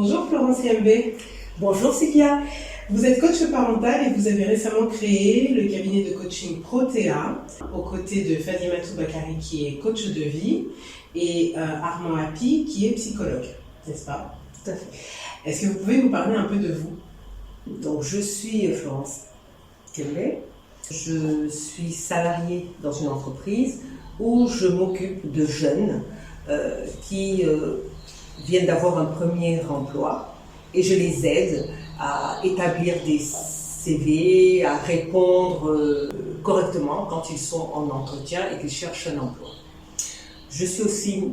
Bonjour Florence Kembe. Bonjour Sylvia. Vous êtes coach parental et vous avez récemment créé le cabinet de coaching Protea aux côtés de Fadimatou Bakari qui est coach de vie et Armand Happy qui est psychologue, n'est-ce pas? Tout à fait. Est-ce que vous pouvez nous parler un peu de vous? Donc je suis Florence Kembe. Je suis salariée dans une entreprise où je m'occupe de jeunes qui viennent d'avoir un premier emploi et je les aide à établir des CV, à répondre correctement quand ils sont en entretien et qu'ils cherchent un emploi. Je suis aussi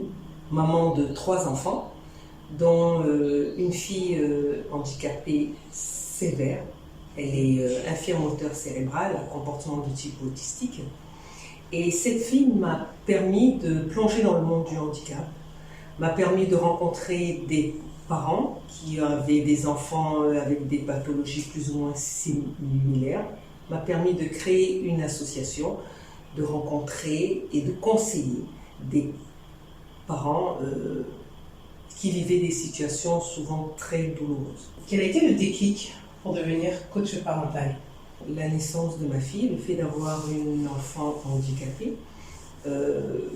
maman de 3 enfants, dont une fille handicapée sévère. Elle est infirme moteur cérébral, à comportement de type autistique. Et cette fille m'a permis de plonger dans le monde du handicap, m'a permis de rencontrer des parents qui avaient des enfants avec des pathologies plus ou moins similaires, m'a permis de créer une association, de rencontrer et de conseiller des parents qui vivaient des situations souvent très douloureuses. Quel a été le déclic pour devenir coach parental? La naissance de ma fille, le fait d'avoir une enfant handicapée,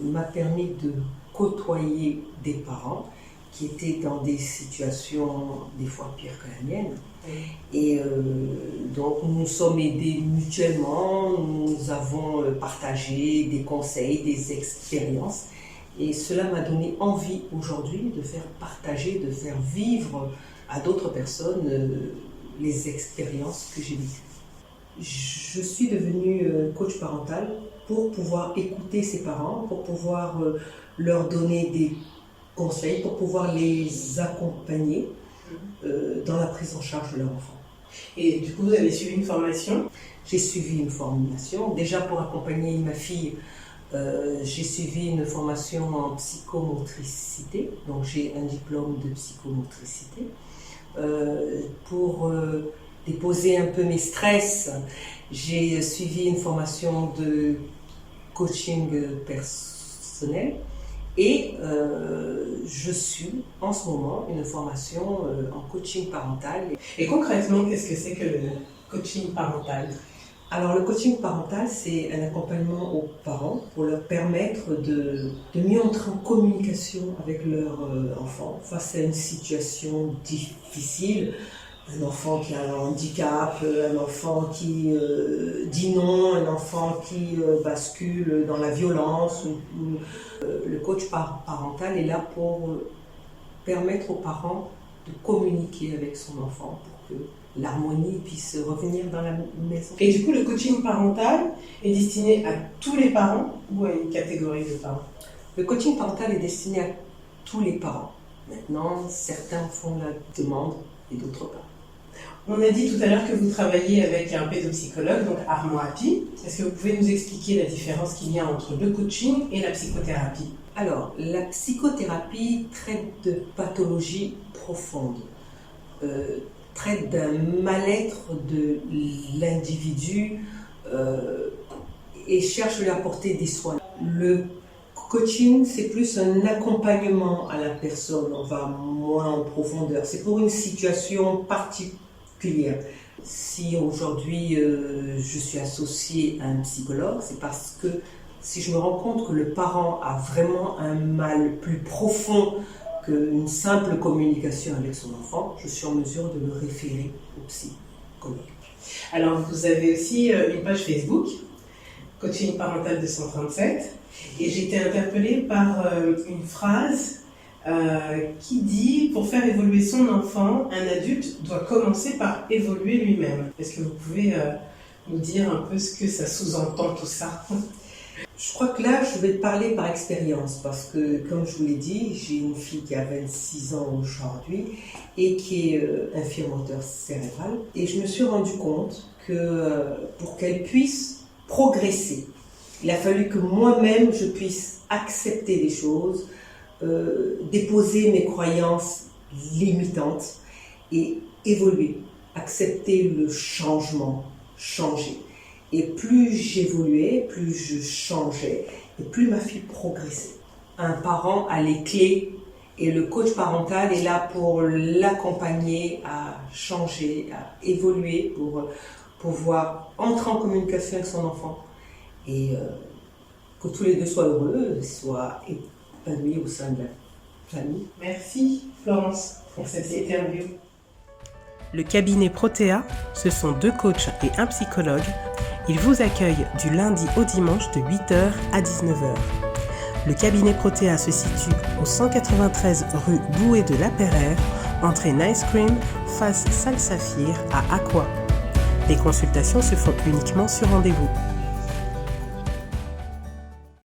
m'a permis de côtoyer des parents qui étaient dans des situations des fois pires que la mienne. Et donc nous nous sommes aidés mutuellement, nous avons partagé des conseils, des expériences. Et cela m'a donné envie aujourd'hui de faire partager, de faire vivre à d'autres personnes les expériences que j'ai vécues. Je suis devenue coach parental pour pouvoir écouter ses parents, pour pouvoir leur donner des conseils, pour pouvoir les accompagner dans la prise en charge de leur enfant. Et du coup, vous avez suivi une formation? J'ai suivi une formation. Déjà pour accompagner ma fille, j'ai suivi une formation en psychomotricité. Donc j'ai un diplôme de psychomotricité. Pour déposer un peu mes stress, j'ai suivi une formation de coaching personnel et je suis en ce moment une formation en coaching parental. Et concrètement, qu'est-ce que c'est que le coaching parental? Alors le coaching parental, c'est un accompagnement aux parents pour leur permettre de mieux entrer en communication avec leur enfant face à une situation difficile. Un enfant qui a un handicap, un enfant qui dit non, un enfant qui bascule dans la violence. Le coach parental est là pour permettre aux parents de communiquer avec son enfant pour que l'harmonie puisse revenir dans la maison. Et du coup, le coaching parental est destiné à tous les parents ou à une catégorie de parents? Le coaching parental est destiné à tous les parents. Maintenant, certains font la demande et d'autres pas. On a dit tout à l'heure que vous travaillez avec un pédopsychologue, donc Armand Happy. Est-ce que vous pouvez nous expliquer la différence qu'il y a entre le coaching et la psychothérapie? Alors, la psychothérapie traite de pathologies profondes, traite d'un mal-être de l'individu et cherche à lui apporter des soins. Le coaching, c'est plus un accompagnement à la personne, on va moins en profondeur. C'est pour une situation particulière. Si aujourd'hui je suis associée à un psychologue, c'est parce que si je me rends compte que le parent a vraiment un mal plus profond qu'une simple communication avec son enfant, je suis en mesure de le référer au psychologue. Alors vous avez aussi une page Facebook, Coaching Parental 237, et j'ai été interpellée par une phrase qui dit « Pour faire évoluer son enfant, un adulte doit commencer par évoluer lui-même ». Est-ce que vous pouvez nous dire un peu ce que ça sous-entend tout ça? Je crois que là, je vais te parler par expérience parce que, comme je vous l'ai dit, j'ai une fille qui a 26 ans aujourd'hui et qui est infirme moteur cérébral. Et je me suis rendu compte que pour qu'elle puisse progresser, il a fallu que moi-même, je puisse accepter les choses, déposer mes croyances limitantes et évoluer, accepter le changement, changer. Et plus j'évoluais, plus je changeais, et plus ma fille progressait. Un parent a les clés Et le coach parental est là pour l'accompagner à changer, à évoluer, pour pouvoir entrer en communication avec son enfant et que tous les deux soient heureux, soient épanouis au sein de la famille. Merci Florence pour cette interview. Le cabinet Protea, ce sont 2 coachs et un psychologue. Ils vous accueillent du lundi au dimanche de 8h à 19h. Le cabinet Protea se situe au 193 rue Bouet de la Pereire, entrée Nice Cream, face Salle Saphir à Aqua. Les consultations se font uniquement sur rendez-vous.